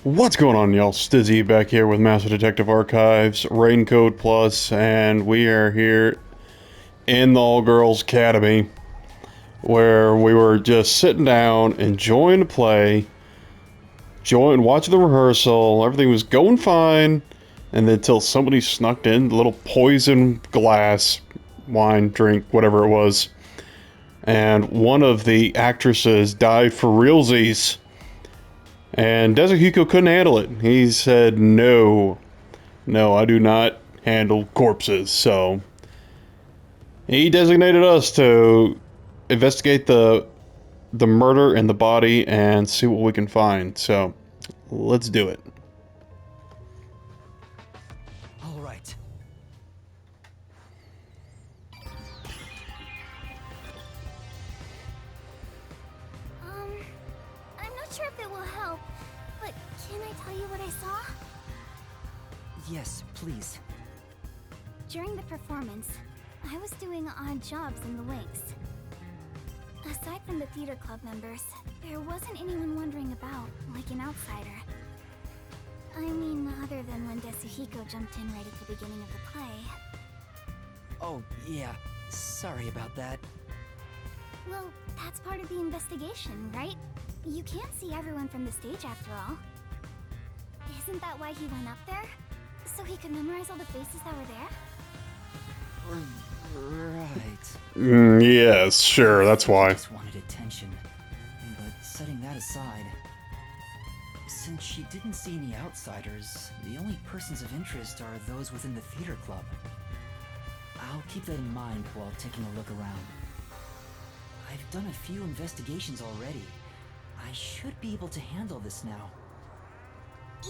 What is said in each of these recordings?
What's going on, y'all? Stizzy back here with Master Detective Archives, Raincoat Plus, and we are here in the All-Girls Academy, where we were just sitting down, enjoying the play, watching the rehearsal. Everything was going fine, and then until somebody snuck in a little poison glass, wine, drink, whatever it was, and one of the actresses died for realsies. And Desuhiko couldn't handle it. He said, no, I do not handle corpses. So he designated us to investigate the murder and the body and see what we can find. So let's do it. All right. I'm not sure if it will help, but can I tell you what I saw? Yes, please. During the performance, I was doing odd jobs in the wings. Aside from the theater club members, there wasn't anyone wandering about, like an outsider. I mean, other than when Desuhiko jumped in right at the beginning of the play. Oh, yeah. Sorry about that. Well, that's part of the investigation, right? You can't see everyone from the stage after all. Isn't that why he went up there? So he could memorize all the faces that were there? Right. Yes, sure, that's I why. just wanted attention. But setting that aside, since she didn't see any outsiders, the only persons of interest are those within the theater club. I'll keep that in mind while taking a look around. I've done a few investigations already. I should be able to handle this now.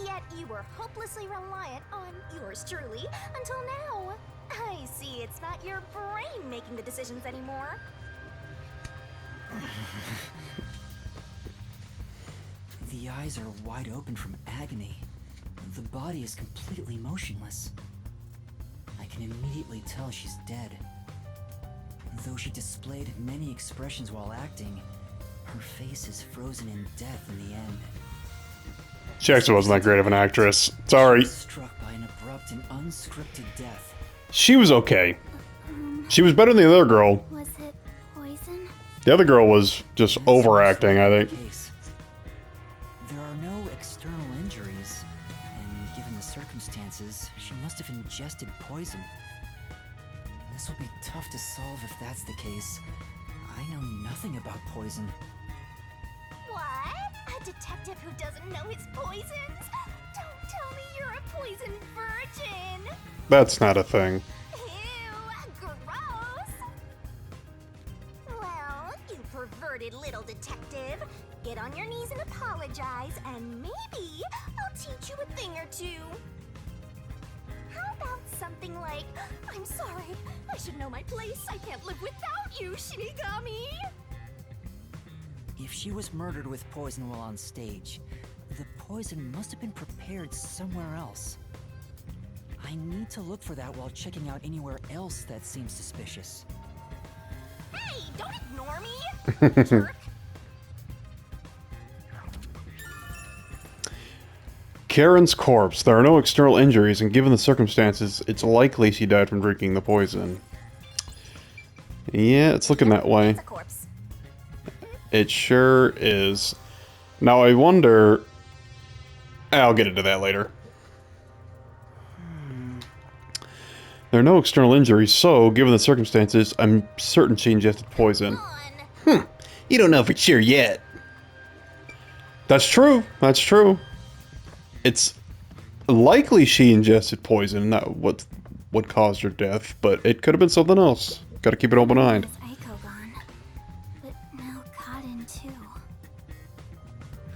Yet you were hopelessly reliant on yours truly until now. I see it's not your brain making the decisions anymore. The eyes are wide open from agony. The body is completely motionless. I can immediately tell she's dead. Though she displayed many expressions while acting, her face is frozen in death in the end. She actually wasn't that great of an actress. Sorry. Struck by an abrupt and unscripted death. She was okay. She was better than the other girl. Was it poison? The other girl was just That's overacting, I also think. the case. There are no external injuries, and given the circumstances, she must have ingested poison. This will be tough to solve if that's the case. I know nothing about poison. What? A detective who doesn't know his poisons? Don't tell me you're a poison virgin! That's not a thing. Ew, gross! Well, you perverted little detective. Get on your knees and apologize, and maybe I'll teach you a thing or two. How about something like, I'm sorry, I should know my place. I can't live without you, Shinigami. If she was murdered with poison while on stage, the poison must have been prepared somewhere else. I need to look for that while checking out anywhere else that seems suspicious. Hey, don't ignore me, jerk. Karen's corpse. There are no external injuries, and given the circumstances, it's likely she died from drinking the poison. Yeah, it's looking that way. It's a corpse. It sure is. Now I wonder... I'll get into that later. There are no external injuries, so, given the circumstances, I'm certain she ingested poison. On. You don't know for sure yet. That's true. That's true. It's likely she ingested poison, not what caused her death, but it could have been something else. Gotta keep an open mind. There's Aiko gone, but now Kaden too.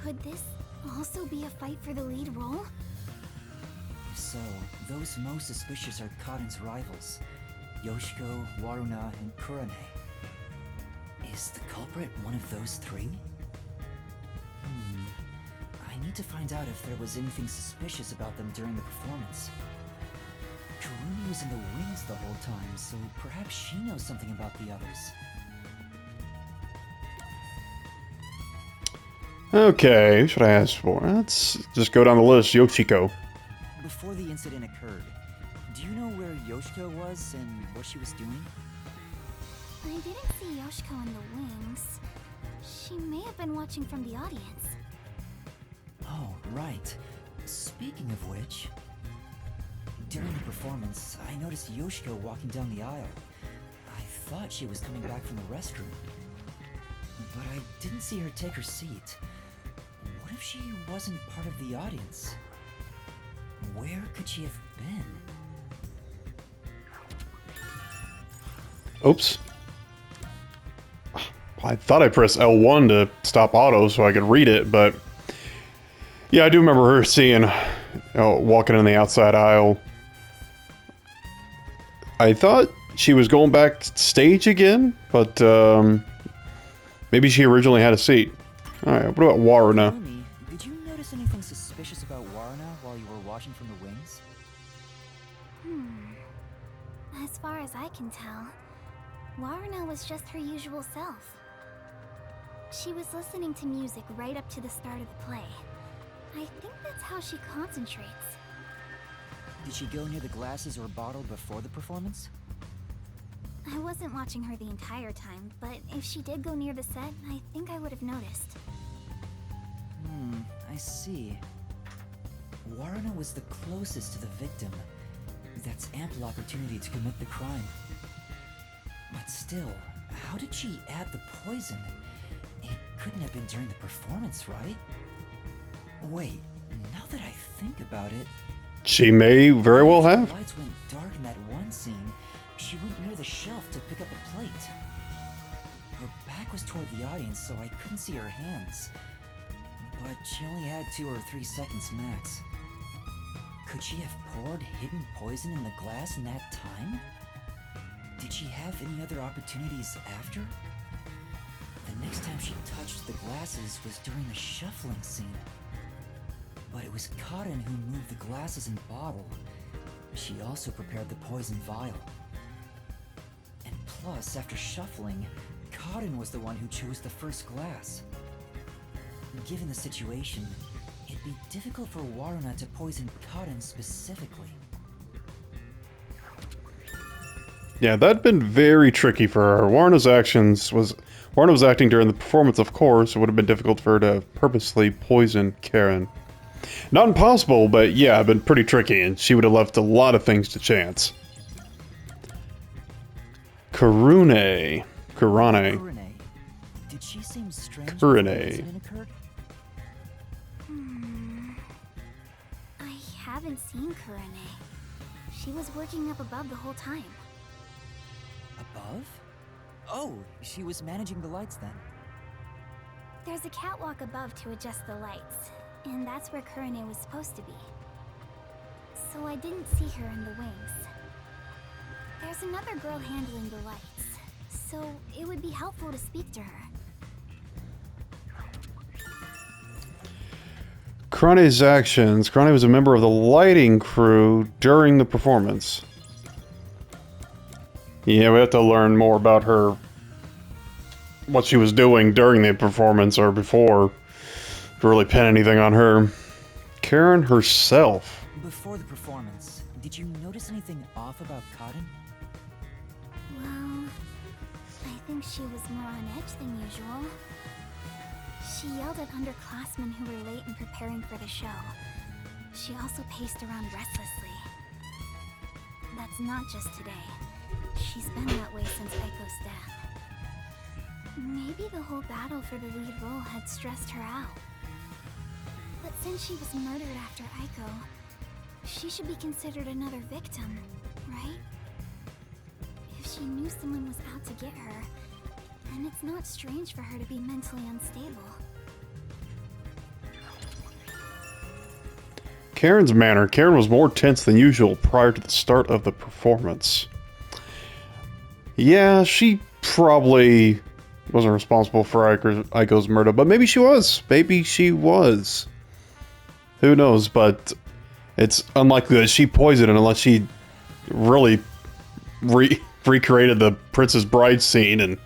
Could this also be a fight for the lead role? So, those most suspicious are Kaden's rivals, Yoshiko, Waruna, and Kurane. Is the culprit one of those three? I need to find out if there was anything suspicious about them during the performance. Kurumi was in the wings the whole time, so perhaps she knows something about the others. Okay, who should I ask for? Let's just go down the list. Yoshiko. Before the incident occurred, do you know where Yoshiko was and what she was doing? I didn't see Yoshiko in the wings. She may have been watching from the audience. Oh, right. Speaking of which, during the performance, I noticed Yoshiko walking down the aisle. I thought she was coming back from the restroom, but I didn't see her take her seat. What if she wasn't part of the audience? Where could she have been? Oops. I thought I pressed L1 to stop auto so I could read it, but yeah, I do remember her seeing, walking in the outside aisle. I thought she was going backstage again, but maybe she originally had a seat. Alright, what about Waruna? Tell me, did you notice anything suspicious about Waruna while you were watching from the wings? As far as I can tell, Waruna was just her usual self. She was listening to music right up to the start of the play. I think that's how she concentrates. Did she go near the glasses or bottle before the performance? I wasn't watching her the entire time, but if she did go near the set, I think I would have noticed. I see. Waruna was the closest to the victim. That's ample opportunity to commit the crime. But still, how did she add the poison? It couldn't have been during the performance, right? Wait, now that I think about it... She may very well have. The lights went dark in that one scene. She went near the shelf to pick up a plate. Her back was toward the audience, so I couldn't see her hands. But she only had 2 or 3 seconds max. Could she have poured hidden poison in the glass in that time? Did she have any other opportunities after? The next time she touched the glasses was during the shuffling scene. But it was Cotton who moved the glasses and bottle. She also prepared the poison vial. And plus, after shuffling, Cotton was the one who chose the first glass. Given the situation, it'd be difficult for Waruna to poison Cotton specifically. Yeah, that'd been very tricky for her. Waruna was acting during the performance, of course. It would have been difficult for her to purposely poison Karen. Not impossible, but yeah, it'd been pretty tricky, and she would have left a lot of things to chance. Kurune. Did she seem strange Kurune. before the incident occurred? I haven't seen Kurane. She was working up above the whole time. Above? Oh, she was managing the lights then. There's a catwalk above to adjust the lights, and that's where Kurane was supposed to be. So I didn't see her in the wings. There's another girl handling the lights, so it would be helpful to speak to her. Kurane's actions. Kurane was a member of the lighting crew during the performance. Yeah, we have to learn more about her, what she was doing during the performance or before, to really pin anything on her. Karen herself. Before the performance, did you notice anything off about Cotton? Well, I think she was more on edge than usual. She yelled at underclassmen who were late in preparing for the show. She also paced around restlessly. That's not just today. She's been that way since Aiko's death. Maybe the whole battle for the lead role had stressed her out. But since she was murdered after Aiko, she should be considered another victim, right? If she knew someone was out to get her, then it's not strange for her to be mentally unstable. Karen's manner. Karen was more tense than usual prior to the start of the performance. Yeah, she probably wasn't responsible for Aiko's murder, but maybe she was. Maybe she was. Who knows, but it's unlikely that she poisoned it unless she really recreated the Princess Bride scene and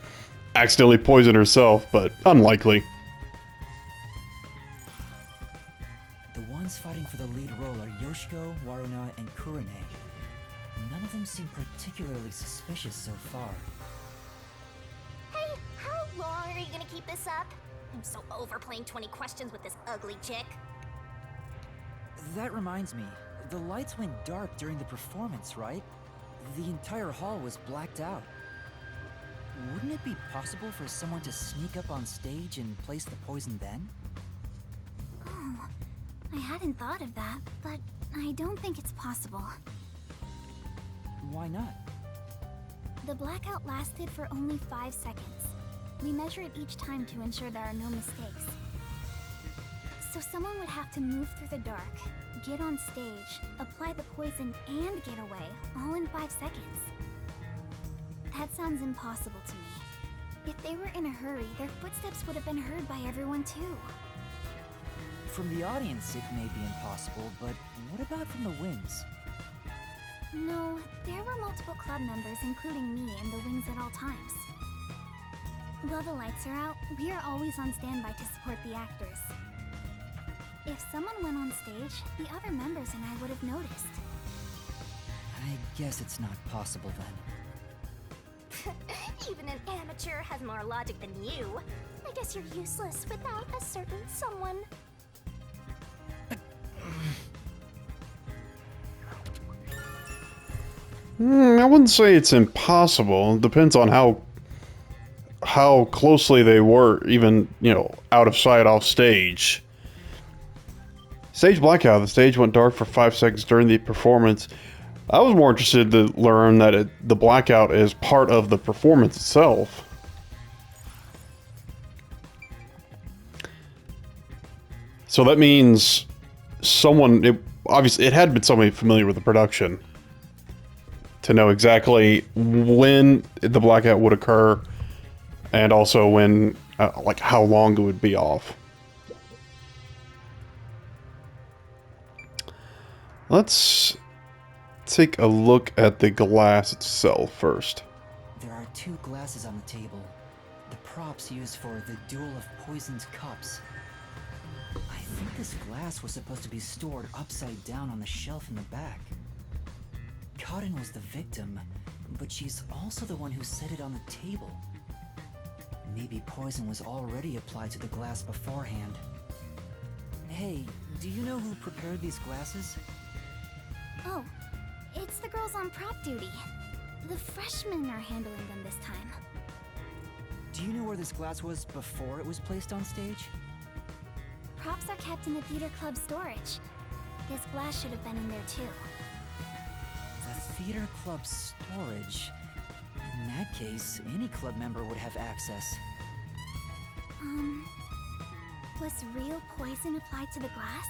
accidentally poisoned herself, but unlikely. The ones fighting for the lead role are Yoshiko, Waruna, and Kurane. None of them seem particularly suspicious so far. Hey, how long are you gonna keep this up? I'm so over playing 20 questions with this ugly chick. That reminds me, the lights went dark during the performance, right? The entire hall was blacked out. Wouldn't it be possible for someone to sneak up on stage and place the poison then? Oh, I hadn't thought of that, but I don't think it's possible. Why not? The blackout lasted for only 5 seconds. We measure it each time to ensure there are no mistakes. So someone would have to move through the dark, get on stage, apply the poison, and get away, all in 5 seconds. That sounds impossible to me. If they were in a hurry, their footsteps would have been heard by everyone too. From the audience, it may be impossible, but what about from the wings? No, there were multiple club members, including me, in the wings at all times. While the lights are out, we are always on standby to support the actors. If someone went on stage, the other members and I would have noticed. I guess it's not possible then. Even an amateur has more logic than you. I guess you're useless without a certain someone. I wouldn't say it's impossible. It depends on how closely they were, even, out of sight off stage. Stage blackout. The stage went dark for 5 seconds during the performance. I was more interested to learn that the blackout is part of the performance itself. So that means obviously it had been somebody familiar with the production to know exactly when the blackout would occur, and also when, how long it would be off. Let's take a look at the glass itself first. There are 2 glasses on the table. The props used for the duel of poisoned cups. I think this glass was supposed to be stored upside down on the shelf in the back. Cotton was the victim, but she's also the one who set it on the table. Maybe poison was already applied to the glass beforehand. Hey, do you know who prepared these glasses? Oh, it's the girls on prop duty. The freshmen are handling them this time. Do you know where this glass was before it was placed on stage? Props are kept in the theater club storage. This glass should have been in there too. The theater club storage? In that case, any club member would have access. Was real poison applied to the glass?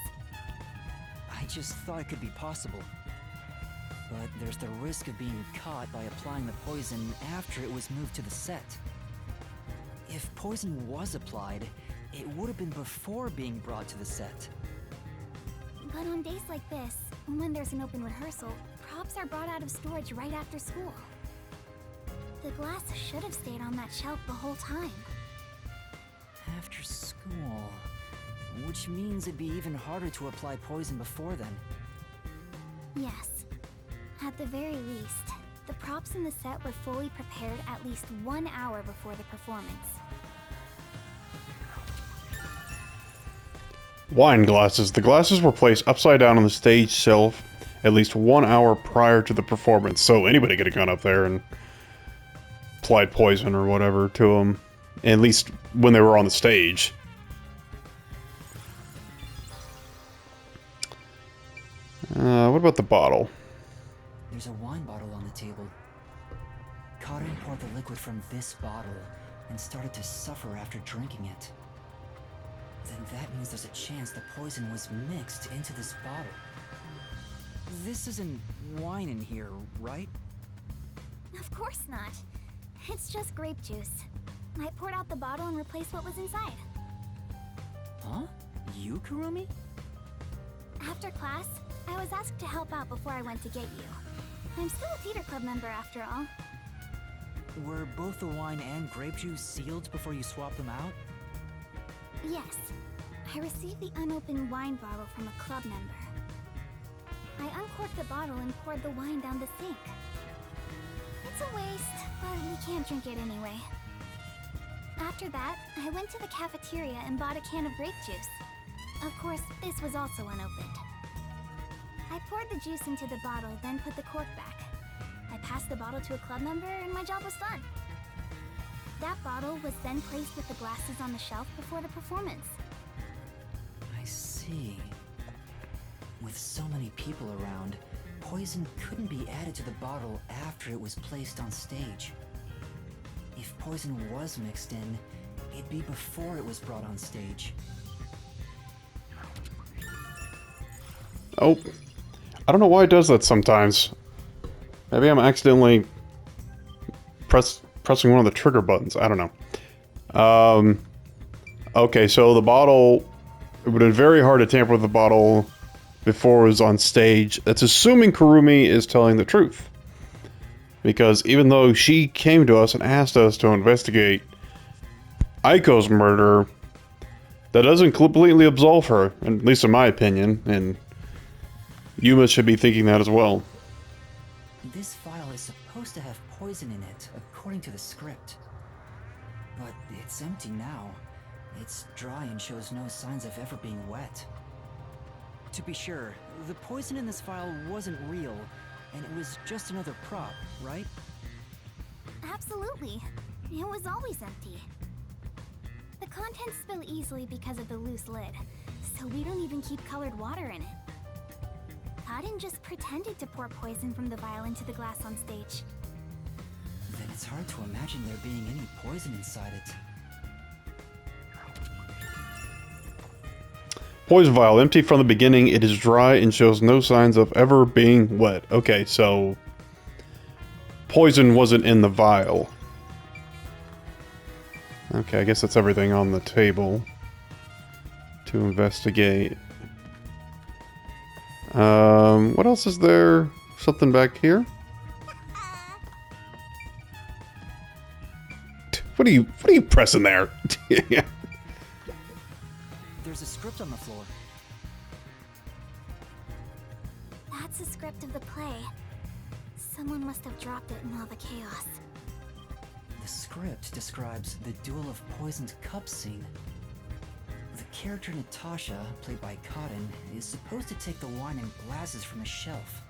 I just thought it could be possible. But there's the risk of being caught by applying the poison after it was moved to the set. If poison was applied, it would have been before being brought to the set. But on days like this, when there's an open rehearsal, props are brought out of storage right after school. The glass should have stayed on that shelf the whole time. After school... which means it'd be even harder to apply poison before then. Yes. At the very least, the props in the set were fully prepared at least 1 hour before the performance. Wine glasses. The glasses were placed upside down on the stage shelf at least 1 hour prior to the performance, so anybody could have gone up there and applied poison or whatever to them, at least when they were on the stage. What about the bottle? There's a wine bottle on the table. Cotton poured the liquid from this bottle and started to suffer after drinking it. Then that means there's a chance the poison was mixed into this bottle. This isn't wine in here, right? Of course not. It's just grape juice. I poured out the bottle and replaced what was inside. Huh? You, Kurumi? After class, I was asked to help out before I went to get you. I'm still a theater club member after all. Were both the wine and grape juice sealed before you swapped them out? Yes. I received the unopened wine bottle from a club member. I uncorked the bottle and poured the wine down the sink. It's a waste, but we can't drink it anyway. After that, I went to the cafeteria and bought a can of grape juice. Of course, this was also unopened. I poured the juice into the bottle, then put the cork back. I passed the bottle to a club member and my job was done. That bottle was then placed with the glasses on the shelf before the performance. I see. With so many people around, poison couldn't be added to the bottle after it was placed on stage. If poison was mixed in, it'd be before it was brought on stage. Oh, I don't know why it does that sometimes. Maybe I'm accidentally pressing one of the trigger buttons. I don't know. Okay, so the bottle, it would have been very hard to tamper with the bottle before it was on stage. That's assuming Kurumi is telling the truth. Because even though she came to us and asked us to investigate Aiko's murder, that doesn't completely absolve her, at least in my opinion, and Yuma should be thinking that as well. This file is supposed to have poison in it, according to the script. But it's empty now. It's dry and shows no signs of ever being wet. To be sure, the poison in this file wasn't real, and it was just another prop, right? Absolutely. It was always empty. The contents spill easily because of the loose lid, so we don't even keep colored water in it. Kaden just pretended to pour poison from the vial into the glass on stage. Then it's hard to imagine there being any poison inside it. Poison vial, empty from the beginning. It is dry and shows no signs of ever being wet. Okay, so poison wasn't in the vial. Okay, I guess that's everything on the table to investigate. What else is there? Something back here? What are you pressing there? There's a script on the floor. That's the script of the play. Someone must have dropped it in all the chaos. The script describes the Duel of Poisoned Cups scene. The character Natasha, played by Kaden, is supposed to take the wine and glasses from a shelf.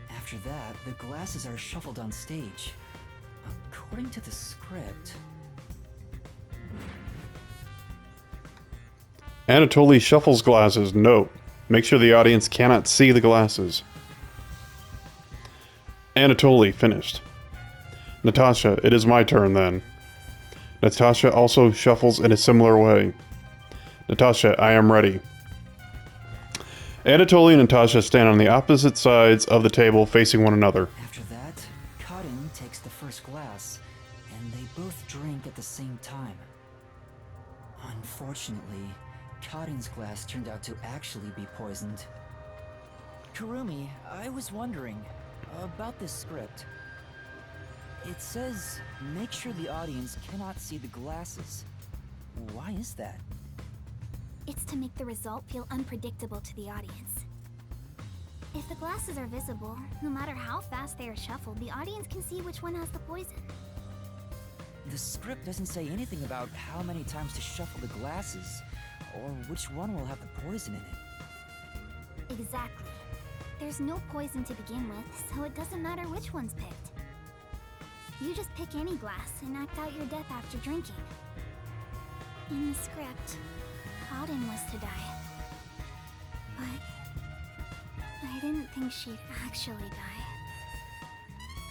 After that, the glasses are shuffled on stage. According to the script... Anatoly shuffles glasses. Note. Make sure the audience cannot see the glasses. Anatoly finished. Natasha, it is my turn then. Natasha also shuffles in a similar way. Natasha, I am ready. Anatoly and Natasha stand on the opposite sides of the table facing one another. After that, Kaden takes the first glass, and they both drink at the same time. Unfortunately, Kaden's glass turned out to actually be poisoned. Kurumi, I was wondering about this script. It says, make sure the audience cannot see the glasses. Why is that? It's to make the result feel unpredictable to the audience. If the glasses are visible, no matter how fast they are shuffled, the audience can see which one has the poison. The script doesn't say anything about how many times to shuffle the glasses, or which one will have the poison in it. Exactly. There's no poison to begin with, so it doesn't matter which one's picked. You just pick any glass and act out your death after drinking. In the script, Kaden was to die. But I didn't think she'd actually die.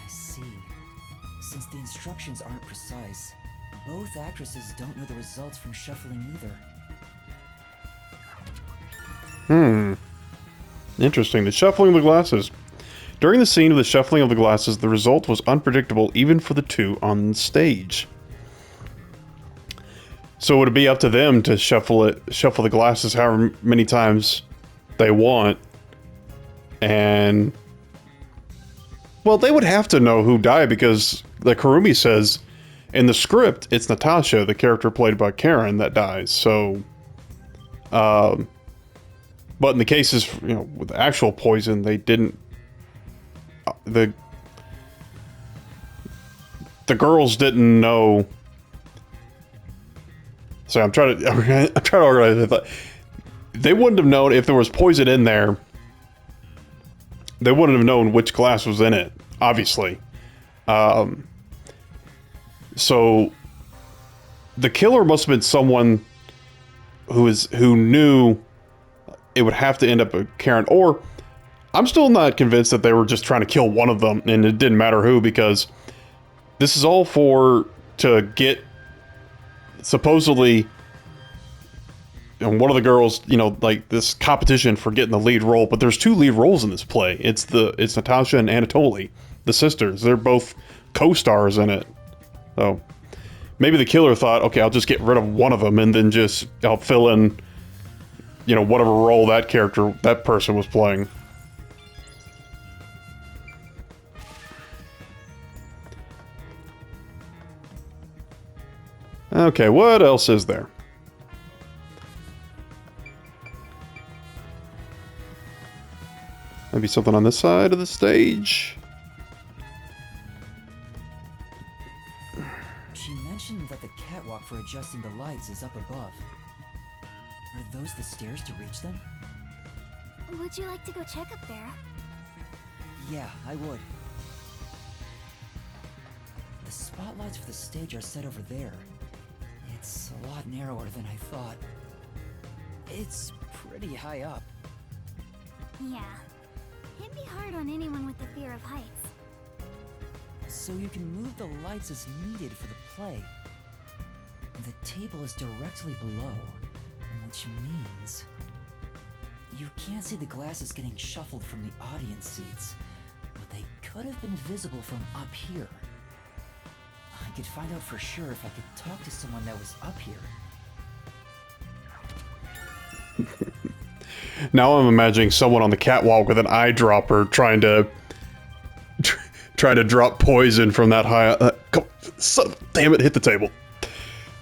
I see. Since the instructions aren't precise, both actresses don't know the results from shuffling either. Interesting. The shuffling of the glasses. During the scene of the shuffling of the glasses, the result was unpredictable even for the two on stage. So it would be up to them to shuffle the glasses however many times they want. And well, they would have to know who died because like Kurumi says in the script, it's Natasha, the character played by Karen, that dies. So But in the cases, you know, with actual poison, they didn't. The girls didn't know. So I'm trying to organize it. They wouldn't have known if there was poison in there. They wouldn't have known which glass was in it, obviously. So the killer must have been someone who knew it would have to end up a Karen. Or I'm still not convinced that they were just trying to kill one of them and it didn't matter who, because this is all to get supposedly. And one of the girls, you know, like this competition for getting the lead role, but there's 2 lead roles in this play. It's Natasha and Anatoly, the sisters. They're both co-stars in it. So maybe the killer thought, okay, I'll just get rid of one of them and then I'll fill in, you know, whatever role that person was playing. Okay, what else is there? Maybe something on this side of the stage? She mentioned that the catwalk for adjusting the lights is up above. Are those the stairs to reach them? Would you like to go check up there? Yeah, I would. The spotlights for the stage are set over there. It's a lot narrower than I thought. It's pretty high up. Yeah. It'd be hard on anyone with the fear of heights. So you can move the lights as needed for the play. The table is directly below, which means you can't see the glasses getting shuffled from the audience seats, but they could have been visible from up here. I could find out for sure if I could talk to someone that was up here. Now I'm imagining someone on the catwalk with an eyedropper trying to drop poison from that high. Damn it! Hit the table.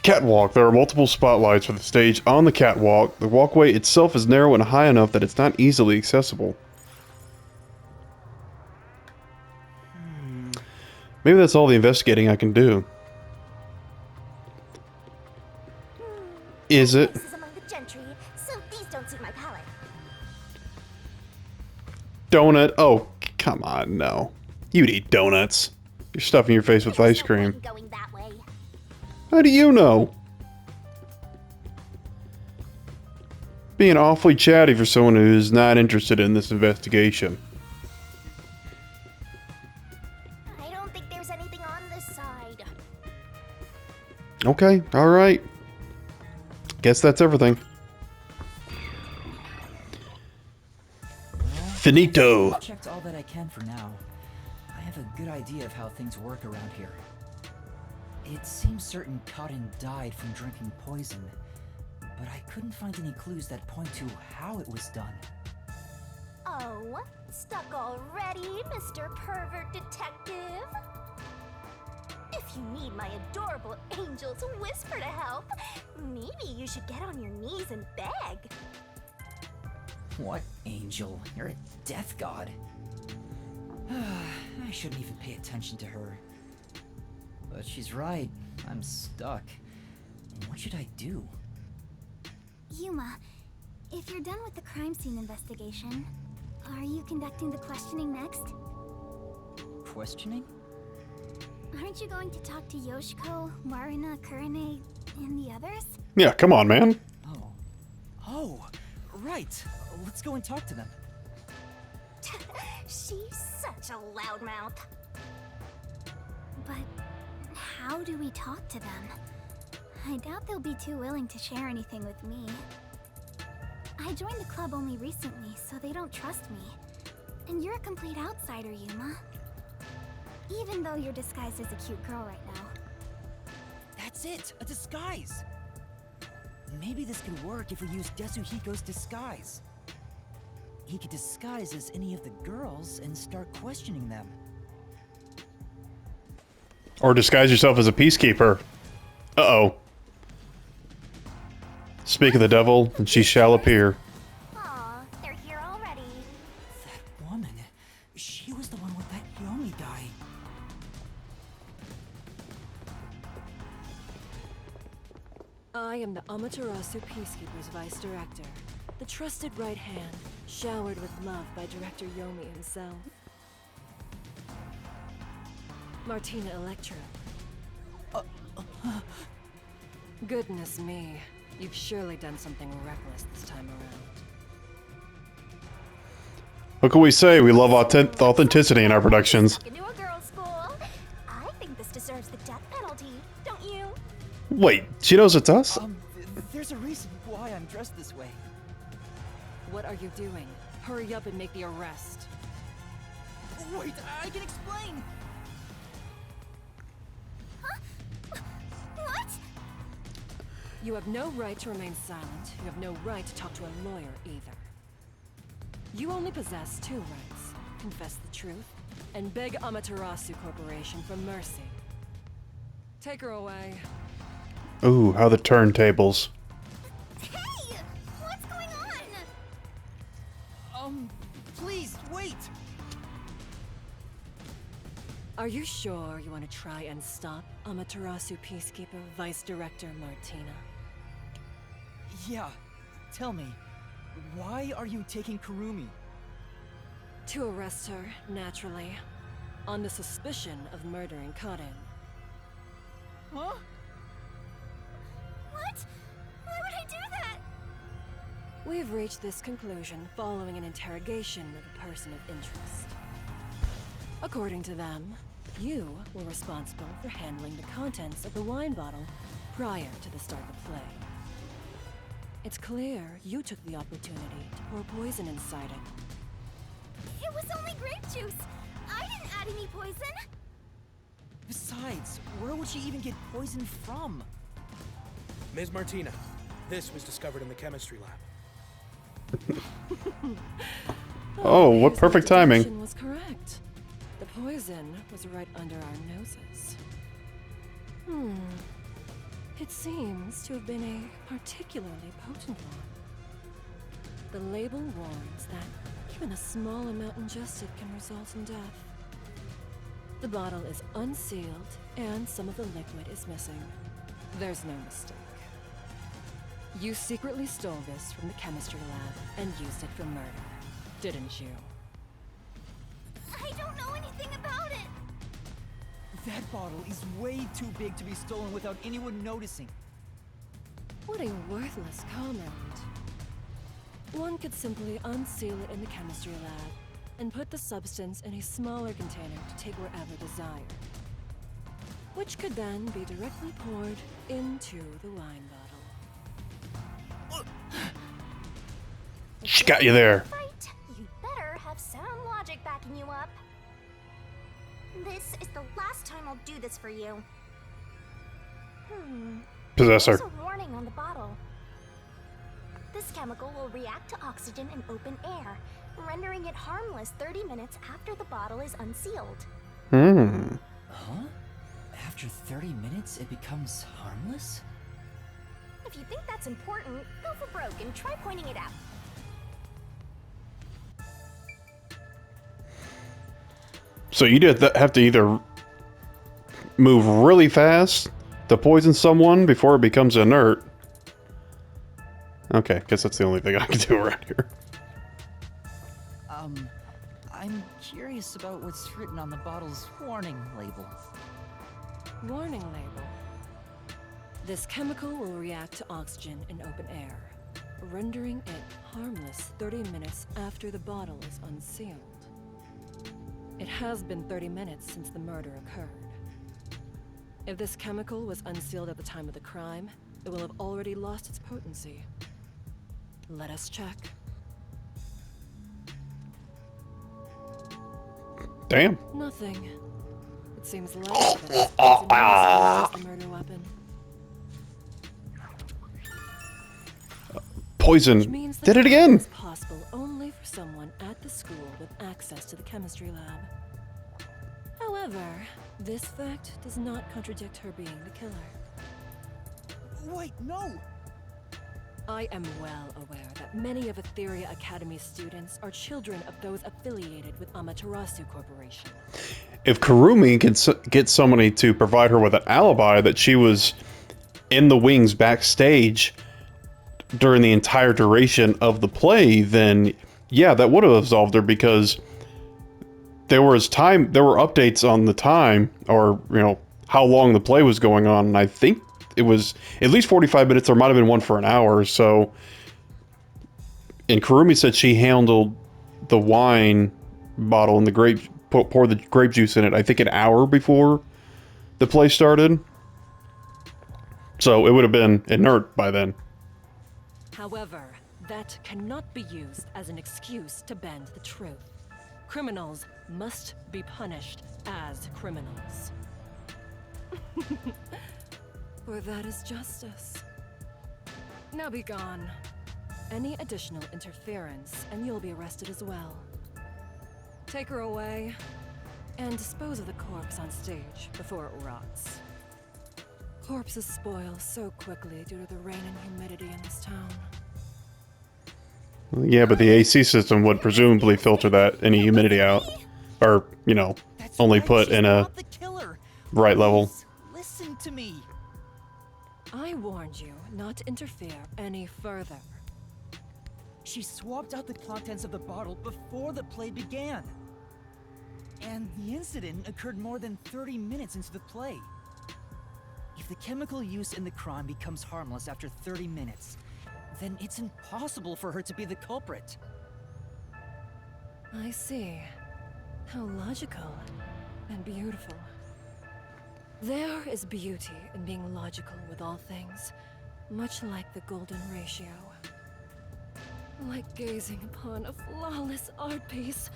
Catwalk. There are multiple spotlights for the stage on the catwalk. The walkway itself is narrow and high enough that it's not easily accessible. Maybe that's all the investigating I can do. Is it? Places among the gentry, so these don't suit my palate. Donut? Oh, come on, no. You'd eat donuts. You're stuffing your face with There's ice no cream. point in going that way. How do you know? Being awfully chatty for someone who's not interested in this investigation. I don't think there's anything on this side. Okay, alright. Guess that's everything. Finito. I've checked all that I can for now. I have a good idea of how things work around here. It seems certain Cotton died from drinking poison, but I couldn't find any clues that point to how it was done. Oh, stuck already, Mr. Pervert Detective? If you need my adorable angel's whisper to help, maybe you should get on your knees and beg. What angel? You're a death god. I shouldn't even pay attention to her. But she's right. I'm stuck. What should I do? Yuma, if you're done with the crime scene investigation, are you conducting the questioning next? Questioning? Aren't you going to talk to Yoshiko, Marina, Kurane, and the others? Yeah, come on, man. Oh, right. Let's go and talk to them. She's such a loudmouth. But how do we talk to them? I doubt they'll be too willing to share anything with me. I joined the club only recently, so they don't trust me. And you're a complete outsider, Yuma. Even though you're disguised as a cute girl right now. That's it! A disguise! Maybe this could work if we use Desuhiko's disguise. He could disguise as any of the girls and start questioning them. Or disguise yourself as a peacekeeper. Uh-oh. Speak of the devil, and she shall appear. Aw, they're here already. That woman, she was the one with that Yomi guy. I am the Amaterasu Peacekeeper's Vice Director, the trusted right hand, showered with love by Director Yomi himself. Martina Electra. Goodness me, you've surely done something reckless this time around. What can we say? We love authenticity in our productions. Stuck into a girls' school. I think this deserves the death penalty, don't you? Wait, she knows it's us? There's a reason why I'm dressed this way. What are you doing? Hurry up and make the arrest. Wait, I can explain. What? You have no right to remain silent. You have no right to talk to a lawyer either. You only possess two rights. Confess the truth, and beg Amaterasu Corporation for mercy. Take her away. Ooh, how the turntables. Hey! What's going on? Please, wait! Are you sure you want to try and stop Amaterasu Peacekeeper Vice Director Martina? Yeah, tell me, why are you taking Kurumi? To arrest her, naturally. On the suspicion of murdering Kaden. Huh? What? Why would I do that? We've reached this conclusion following an interrogation of a person of interest. According to them, you were responsible for handling the contents of the wine bottle prior to the start of play. It's clear you took the opportunity to pour poison inside it. It was only grape juice. I didn't add any poison. Besides, where would she even get poison from? Ms. Martina, this was discovered in the chemistry lab. Oh, what Here's perfect the timing. deduction was correct. The poison was right under our noses. It seems to have been a particularly potent one. The label warns that even a small amount ingested can result in death. The bottle is unsealed, and some of the liquid is missing. There's no mistake. You secretly stole this from the chemistry lab and used it for murder, didn't you? I don't know anything about it. That bottle is way too big to be stolen without anyone noticing. What a worthless comment. One could simply unseal it in the chemistry lab and put the substance in a smaller container to take wherever desired, which could then be directly poured into the wine bottle. She got you there. Fight. You better have sound logic backing you up. This is the last time I'll do this for you. Possessor. There's a warning on the bottle. This chemical will react to oxygen in open air, rendering it harmless 30 minutes after the bottle is unsealed. Huh? After 30 minutes, it becomes harmless? If you think that's important, go for broke and try pointing it out. So you did have to either move really fast to poison someone before it becomes inert. Okay, guess that's the only thing I can do around here. I'm curious about what's written on the bottle's warning label. Warning label. This chemical will react to oxygen in open air, rendering it harmless 30 minutes after the bottle is unsealed. It has been 30 minutes since the murder occurred. If this chemical was unsealed at the time of the crime, it will have already lost its potency. Let us check. Damn. Nothing. It seems likely that this poison was used as the murder weapon. Which Poison. means the Did it crime again. is possible only for someone at the school with access to the chemistry lab. However, this fact does not contradict her being the killer. Wait, no! I am well aware that many of Etheria Academy's students are children of those affiliated with Amaterasu Corporation. If Kurumi can get somebody to provide her with an alibi that she was in the wings backstage during the entire duration of the play, then yeah, that would have absolved her, because there were updates on the time, or how long the play was going on, and I think it was at least 45 minutes. There might have been one for an hour. So, and Kurumi said she handled the wine bottle and the grape, poured the grape juice in it, I think an hour before the play started. So it would have been inert by then. However, that cannot be used as an excuse to bend the truth. Criminals must be punished as criminals. For that is justice. Now be gone. Any additional interference, and you'll be arrested as well. Take her away, and dispose of the corpse on stage before it rots. Corpses spoil so quickly due to the rain and humidity in this town. Yeah, but the AC system would presumably filter any humidity out. Or, That's only right, put she's in a not the killer. right level. Please, listen to me. I warned you not to interfere any further. She swapped out the contents of the bottle before the play began. And the incident occurred more than 30 minutes into the play. If the chemical used in the crime becomes harmless after 30 minutes, then it's impossible for her to be the culprit. I see. How logical and beautiful. There is beauty in being logical with all things, much like the golden ratio. Like gazing upon a flawless art piece,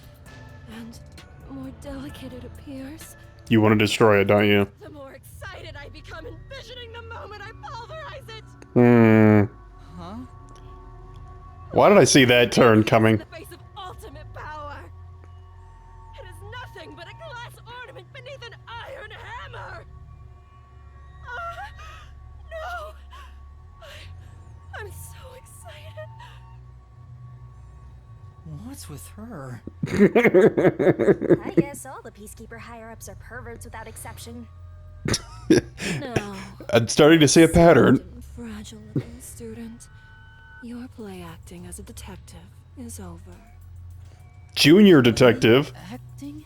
and the more delicate it appears, You want to destroy it, don't you? the more excited I become envisioning the moment I pulverize it! Huh? Why did I see that turn coming? In the face of ultimate power! It is nothing but a glass ornament beneath an iron hammer! No! I'm so excited! What's with her? I guess all the Peacekeeper higher-ups are perverts without exception. No. I'm starting to see a pattern. Fragile little student. Your play acting as a detective is over. Junior detective. Acting?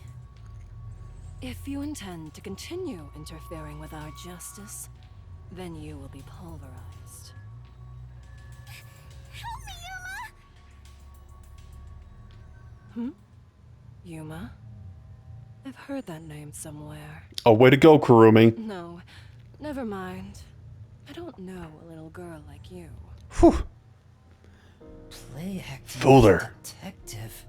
If you intend to continue interfering with our justice, then you will be pulverized. Help me, Yuma! Yuma? I've heard that name somewhere. Oh, way to go, Kurumi. No, never mind. I don't know a little girl like you. Whew. Play acting Fooled as a her. detective.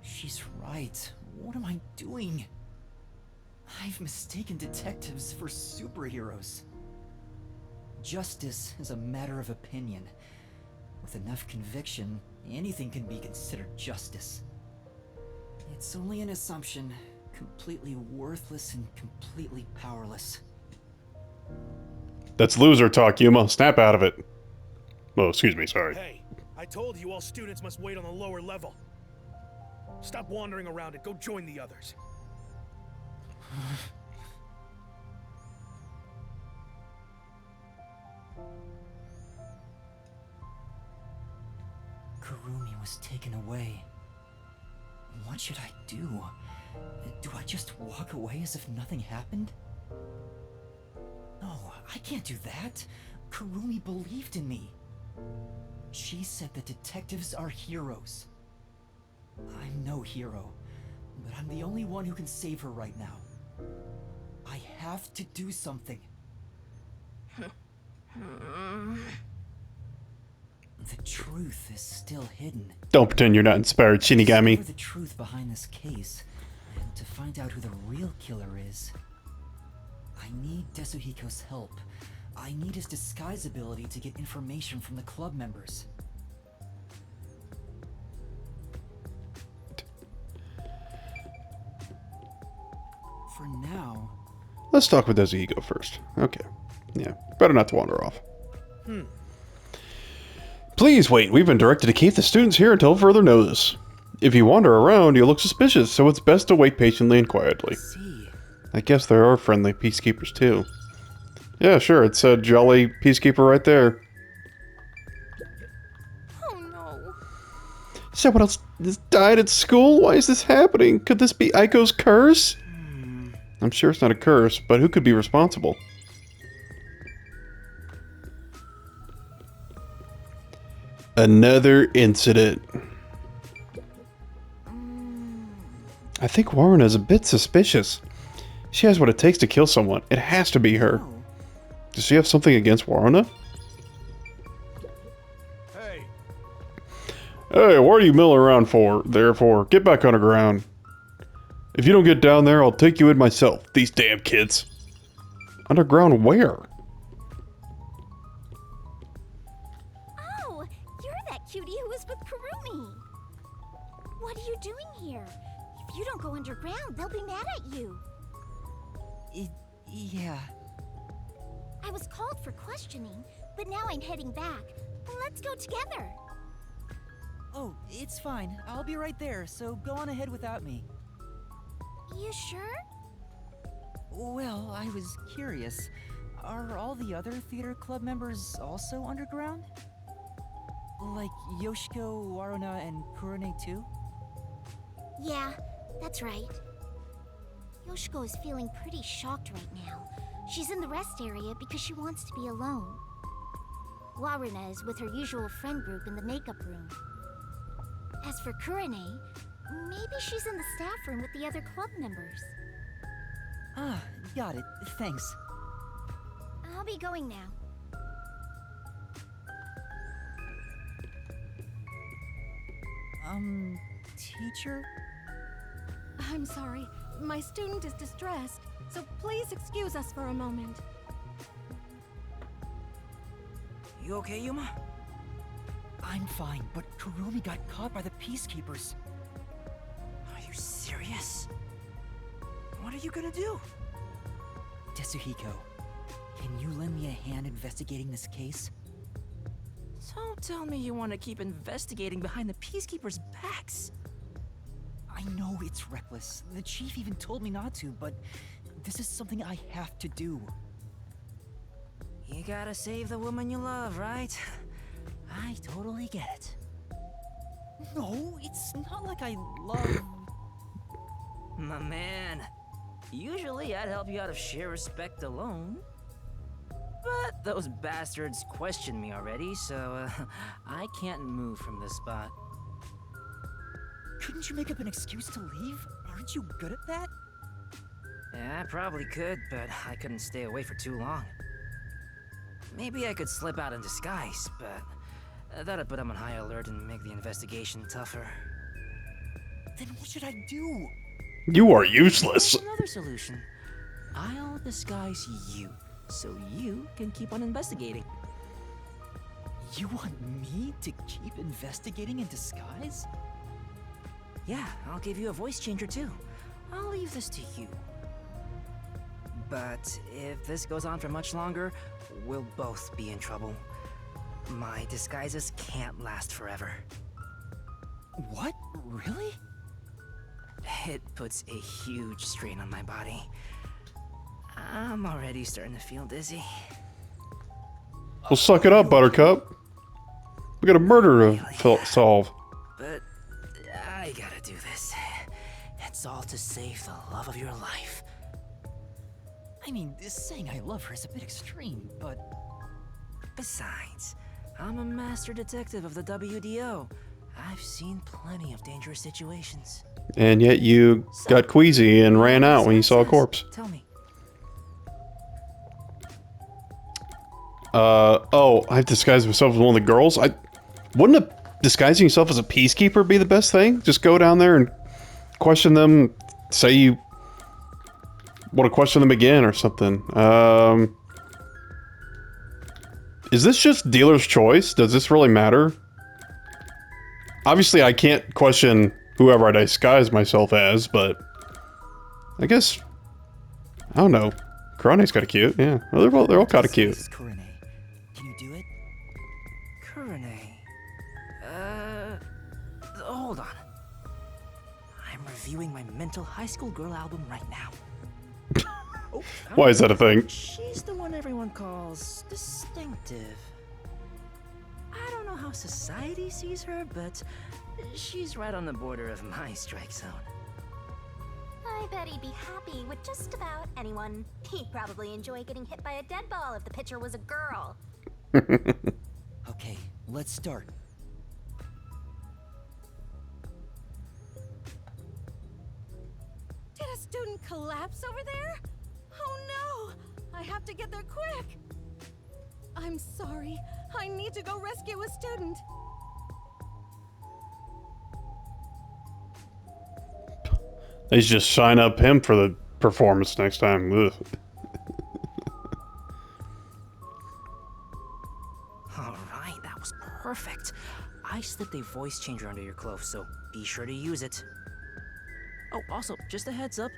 She's right. What am I doing? I've mistaken detectives for superheroes. Justice is a matter of opinion. With enough conviction, anything can be considered justice. It's only an assumption, completely worthless and completely powerless. That's loser talk, Yuma. Snap out of it. Oh, excuse me, sorry. Hey, I told you all students must wait on the lower level. Stop wandering around and go join the others. Kurumi was taken away. What should I do? Do I just walk away as if nothing happened? No, I can't do that. Kurumi believed in me. She said that detectives are heroes. I'm no hero, but I'm the only one who can save her right now. I have to do something. The truth is still hidden. Don't pretend you're not inspired, Shinigami. Discover the truth behind this case, and to find out who the real killer is, I need Tetsuhiko's help. I need his disguise ability to get information from the club members. For now, Let's talk with Tetsuhiko first. Okay. Yeah. Better not to wander off. Please wait, we've been directed to keep the students here until further notice. If you wander around, you'll look suspicious, so it's best to wait patiently and quietly. See. I guess there are friendly peacekeepers too. Yeah, sure, it said jolly peacekeeper right there. Oh no. Someone else has died at school? Why is this happening? Could this be Aiko's curse? I'm sure it's not a curse, but who could be responsible? Another incident. I think Warren is a bit suspicious. She has what it takes to kill someone. It has to be her. Oh. Does she have something against Warren? Hey, Hey, what are you milling around for? Therefore, get back underground. If you don't get down there, I'll take you in myself. These damn kids. Underground where? Oh, you're that cutie who was with Kurumi. What are you doing here? If you don't go underground, they'll be mad at you. Yeah. I was called for questioning, but now I'm heading back. Let's go together. Oh, it's fine. I'll be right there, so go on ahead without me. You sure? Well, I was curious. Are all the other theater club members also underground? Like Yoshiko, Waruna, and Kurone too? Yeah, that's right. Yoshiko is feeling pretty shocked right now. She's in the rest area because she wants to be alone. Waruna is with her usual friend group in the makeup room. As for Kurone, maybe she's in the staff room with the other club members. Ah, got it. Thanks. I'll be going now. Teacher? I'm sorry. My student is distressed, so please excuse us for a moment. You okay, Yuma? I'm fine, but Kurumi got caught by the Peacekeepers. Are you serious? What are you gonna do? Tetsuhiko, can you lend me a hand investigating this case? Don't tell me you want to keep investigating behind the Peacekeepers' backs. I know it's reckless. The chief even told me not to, but this is something I have to do. You gotta save the woman you love, right? I totally get it. No, it's not like I love... My man, usually I'd help you out of sheer respect alone. But those bastards questioned me already, so I can't move from this spot. Couldn't you make up an excuse to leave? Aren't you good at that? Yeah, I probably could, but I couldn't stay away for too long. Maybe I could slip out in disguise, but that'd put them on high alert and make the investigation tougher. Then what should I do? You are useless. There's another solution. I'll disguise you, so you can keep on investigating. You want me to keep investigating in disguise? Yeah, I'll give you a voice changer too. I'll leave this to you. But if this goes on for much longer, we'll both be in trouble. My disguises can't last forever. What? Really? It puts a huge strain on my body. I'm already starting to feel dizzy. Well, suck it up, Buttercup. We got a murder to solve. But I gotta do this. It's all to save the love of your life. I mean, saying I love her is a bit extreme, but... Besides, I'm a master detective of the WDO. I've seen plenty of dangerous situations. And yet you got queasy and ran out when you saw a corpse. Tell me. Oh, I've disguised myself as one of the girls? Wouldn't disguising yourself as a peacekeeper be the best thing? Just go down there and question them, say you want to question them again or something. Is this just dealer's choice? Does this really matter? Obviously, I can't question whoever I disguise myself as, but I guess, I don't know. Kurane's kind of cute, yeah. Well, they're all kind of cute. This is Kurone. Can you do it? Kurone. reviewing my mental high school girl album right now. Oh, Why is that a thing? She's the one everyone calls distinctive. I don't know how society sees her, but she's right on the border of my strike zone. I bet he'd be happy with just about anyone. He'd probably enjoy getting hit by a dead ball if the pitcher was a girl. Okay, let's start. Did a student collapse over there? Oh no! I have to get there quick! I'm sorry. I need to go rescue a student. They should just sign up him for the performance next time. Ugh. Alright, that was perfect. I slipped a voice changer under your clothes, so be sure to use it. Oh, also, just a heads up,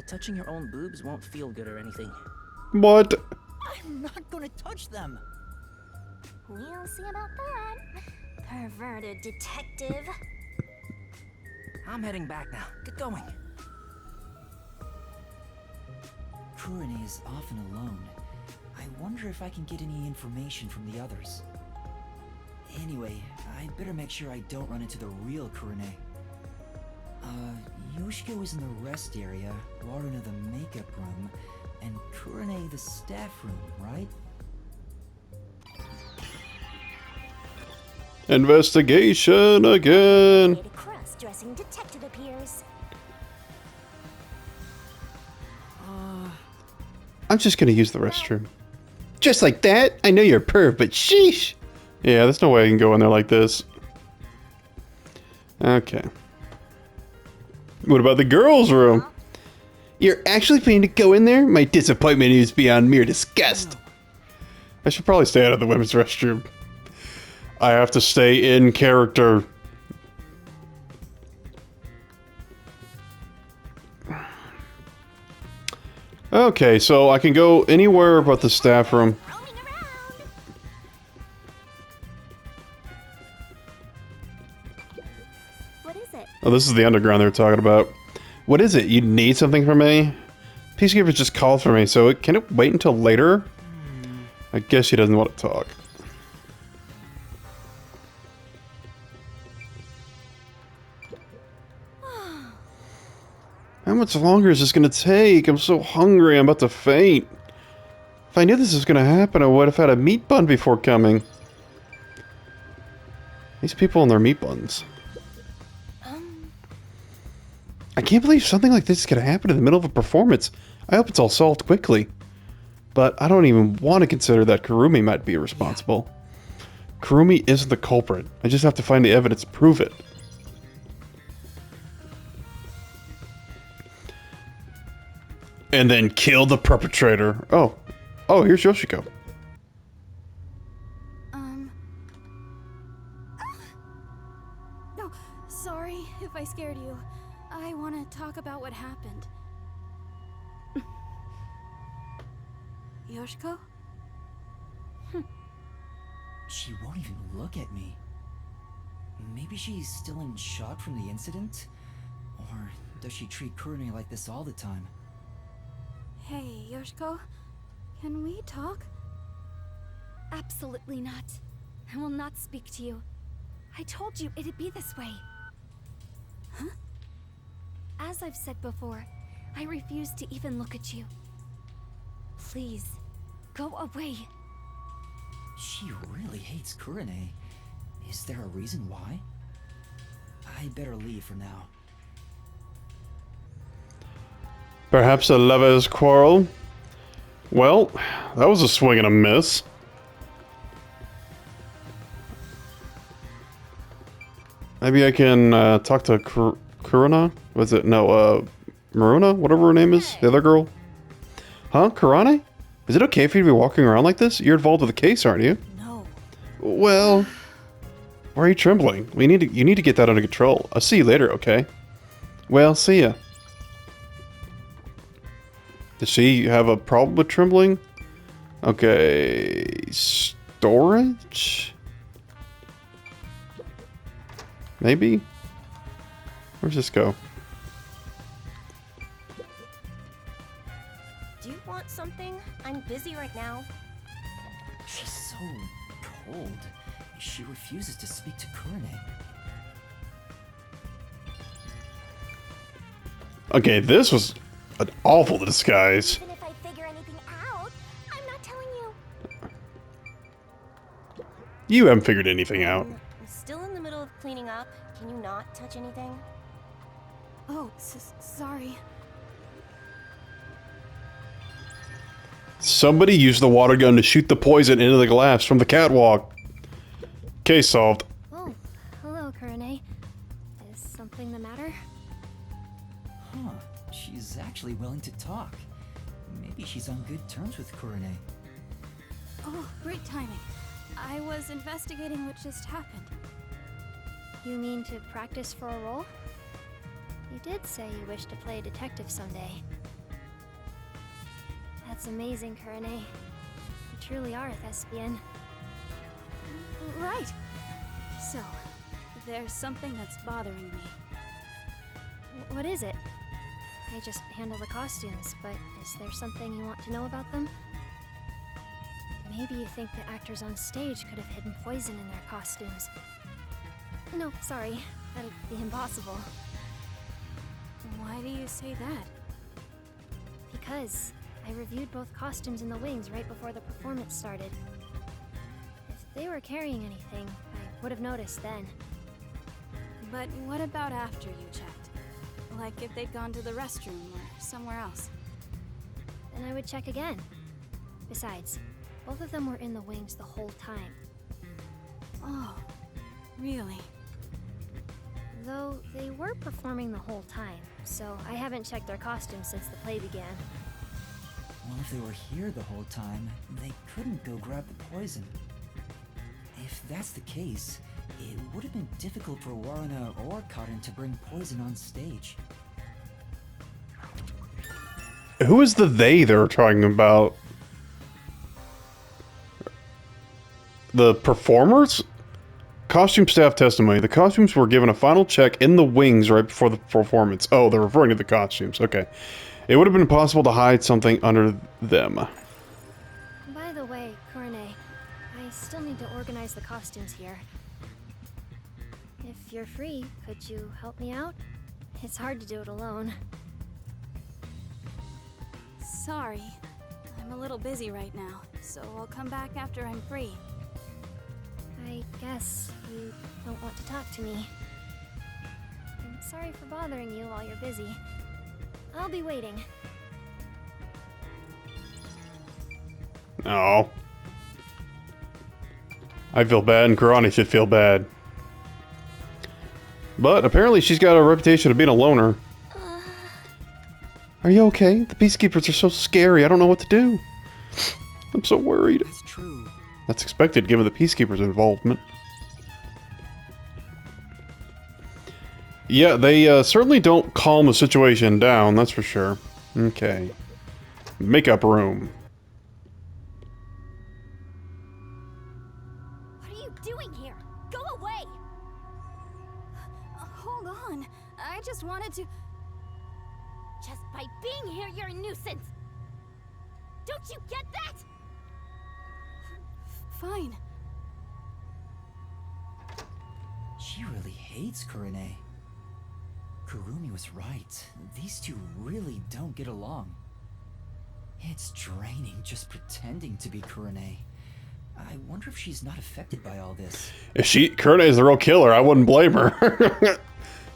touching your own boobs won't feel good or anything. What? I'm not gonna touch them. We'll see about that. Perverted detective. I'm heading back now. Get going. Kurane is often alone. I wonder if I can get any information from the others. Anyway, I'd better make sure I don't run into the real Kurane. Yoshiko is in the rest area, Waruna the makeup room, and Kurane the staff room, right? Investigation again. A cross-dressing detective appears. I'm just gonna use the restroom. Just like that? I know you're a perv, but sheesh! Yeah, there's no way I can go in there like this. Okay. What about the girls' room? You're actually planning to go in there? My disappointment is beyond mere disgust. I should probably stay out of the women's restroom. I have to stay in character. Okay, so I can go anywhere but the staff room. Roaming around. What is it? Oh, this is the underground they're talking about. What is it? You need something from me? Peacekeeper just called for me, so can it wait until later? I guess she doesn't want to talk. How much longer is this gonna take? I'm so hungry, I'm about to faint. If I knew this was gonna happen, I would have had a meat bun before coming. These people and their meat buns. I can't believe something like this is gonna happen in the middle of a performance. I hope it's all solved quickly. But I don't even want to consider that Kurumi might be responsible. Kurumi isn't the culprit. I just have to find the evidence to prove it. And then kill the perpetrator. Oh. Oh, here's Yoshiko. No, sorry if I scared you. I want to talk about what happened. Yoshiko? She won't even look at me. Maybe she's still in shock from the incident? Or does she treat Kurane like this all the time? Hey, Yoshiko, can we talk? Absolutely not. I will not speak to you. I told you it'd be this way. Huh? As I've said before, I refuse to even look at you. Please, go away. She really hates Kurane. Is there a reason why? I better leave for now. Perhaps a lover's quarrel? Well, that was a swing and a miss. Maybe I can talk to Kurana? Was it? No, Maruna? Whatever her name is. The other girl? Huh? Kurane? Is it okay for you to be walking around like this? You're involved with the case, aren't you? No. Well, why are you trembling? You need to get that under control. I'll see you later, okay? Well, see ya. Does she have a problem with trembling? Okay, storage? Maybe? Where's this go? something? I'm busy right now. She's so cold. She refuses to speak to Kurane. Okay, this was an awful disguise. Even if I figure anything out, I'm not telling you. You haven't figured anything out. I'm still in the middle of cleaning up. Can you not touch anything? Oh, sorry. Somebody used the water gun to shoot the poison into the glass from the catwalk. Case solved. Oh, hello, Kurane. Is something the matter? Huh. She's actually willing to talk. Maybe she's on good terms with Kurane. Oh, great timing. I was investigating what just happened. You mean to practice for a role? You did say you wish to play a detective someday. That's amazing, Kurane. You truly are a thespian. Right. So, there's something that's bothering me. What is it? I just handle the costumes, but is there something you want to know about them? Maybe you think the actors on stage could have hidden poison in their costumes. No, sorry. That'd be impossible. Why do you say that? Because I reviewed both costumes in the wings right before the performance started. If they were carrying anything, I would have noticed then. But what about after you checked? Like if they'd gone to the restroom or somewhere else? Then I would check again. Besides, both of them were in the wings the whole time. Oh, really? Though they were performing the whole time, so I haven't checked their costumes since the play began. Well, if they were here the whole time, they couldn't go grab the poison. If that's the case, it would have been difficult for Warren or Cotton to bring poison on stage. Who is the they they're talking about? The performers? Costume staff testimony. The costumes were given a final check in the wings right before the performance. Oh, they're referring to the costumes. Okay. It would have been possible to hide something under them. By the way, Kurane, I still need to organize the costumes here. If you're free, could you help me out? It's hard to do it alone. Sorry. I'm a little busy right now, so I'll come back after I'm free. I guess you don't want to talk to me. I'm sorry for bothering you while you're busy. I'll be waiting. Oh. I feel bad, and Kurane should feel bad. But apparently she's got a reputation of being a loner. Are you okay? The Peacekeepers are so scary, I don't know what to do. I'm so worried. That's true. That's expected given the Peacekeepers' involvement. Yeah, they certainly don't calm the situation down, that's for sure. Okay. Makeup room. What are you doing here? Go away! Hold on. I just wanted to... Just by being here, you're a nuisance! Don't you get that? Fine. She really hates Kurane. Kurumi was right. These two really don't get along. It's draining just pretending to be Kurane. I wonder if she's not affected by all this. If Kurane is the real killer, I wouldn't blame her.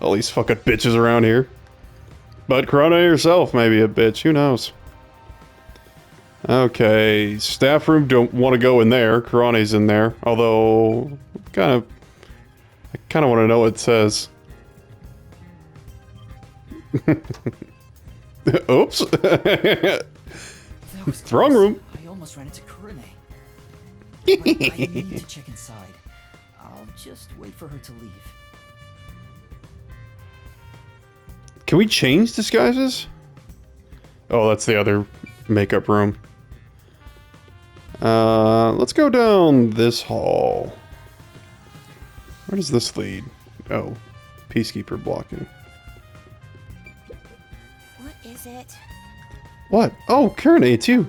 All these fucking bitches around here. But Kurane herself may be a bitch, who knows? Okay, staff room, don't want to go in there. Kurane's in there, although I kind of want to know what it says. Oops. That was Wrong close. room. I almost ran into Kurane. But I need to check inside. I'll just wait for her to leave. Can we change disguises? Oh, that's the other makeup room. Let's go down this hall. Where does this lead? Oh, Peacekeeper blocking. What is it? What? Oh, Karen, it's you.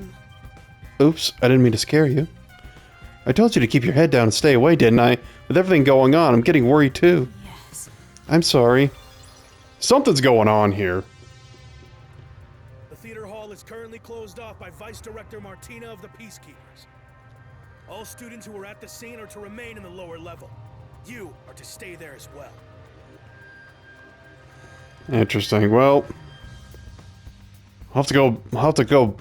Oops, I didn't mean to scare you. I told you to keep your head down and stay away, didn't I? With everything going on, I'm getting worried too. Yes. I'm sorry. Something's going on here. The theater hall is currently closed off by Vice Director Martina of the Peacekeepers. All students who are at the scene are to remain in the lower level. You are to stay there as well. Interesting. Well, I'll have to go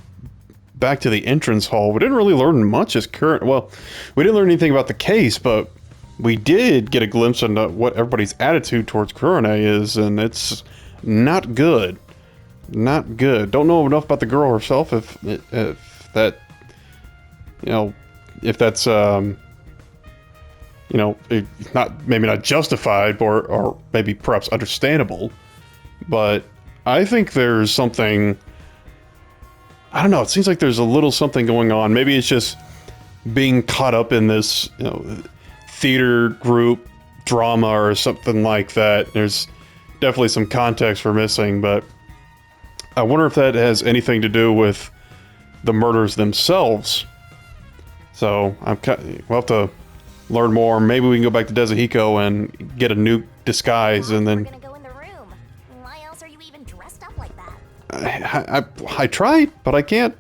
back to the entrance hall. We didn't really learn much as current. Well, we didn't learn anything about the case, but we did get a glimpse into what everybody's attitude towards Kurone is, and it's not good. Not good. Don't know enough about the girl herself. If that, you know, if that's you know, maybe not justified or maybe perhaps understandable, but I think there's something. I don't know. It seems like there's a little something going on. Maybe it's just being caught up in this, you know, theater group drama or something like that. There's definitely some context we're missing, but I wonder if that has anything to do with the murders themselves. So we'll have to learn more. Maybe we can go back to Desahiko and get a new disguise, and then We're gonna go in the room. Why else are you even dressed up like that? I tried, but I can't.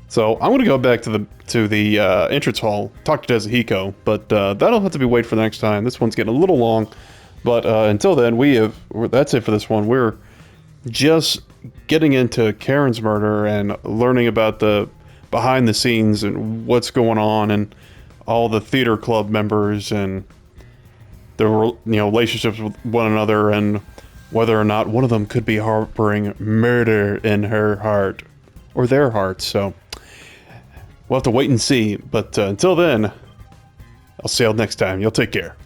So I'm gonna go back to the entrance hall, talk to Desahiko, but that'll have to be wait for the next time. This one's getting a little long, but until then, that's it for this one. We're just getting into Karen's murder and learning about the behind the scenes and what's going on and all the theater club members and their relationships with one another and whether or not one of them could be harboring murder in her heart or their hearts. So we'll have to wait and see. But until then, I'll see y'all next time. Y'all take care.